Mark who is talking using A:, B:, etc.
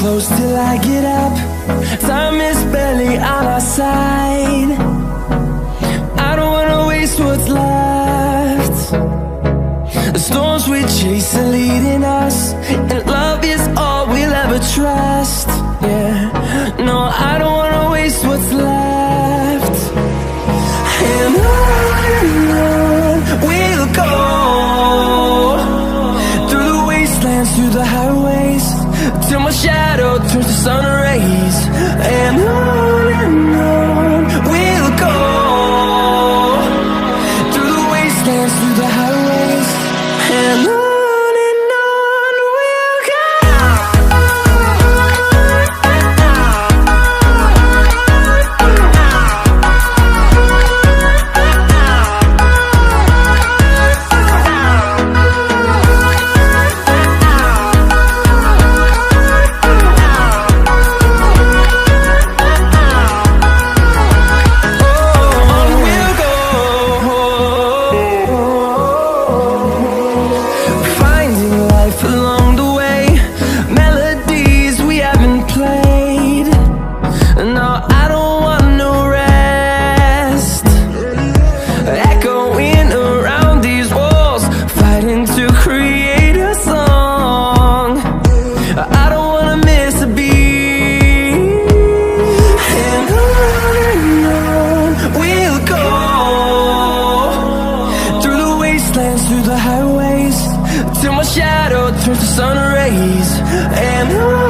A: close till I get up. Time is barely on our side. I don't wanna waste what's left. The storms we chase are leading us, and love is all we'll ever trust. Yeah, no, I don't wanna waste what's left. And on we'll go, through the wastelands, through the highways, till my shadow turns to sun rays. And on we'll go, through the wastelands, through the highways, and on we'll go. Through the highways, till my shadow turns to sun rays. And on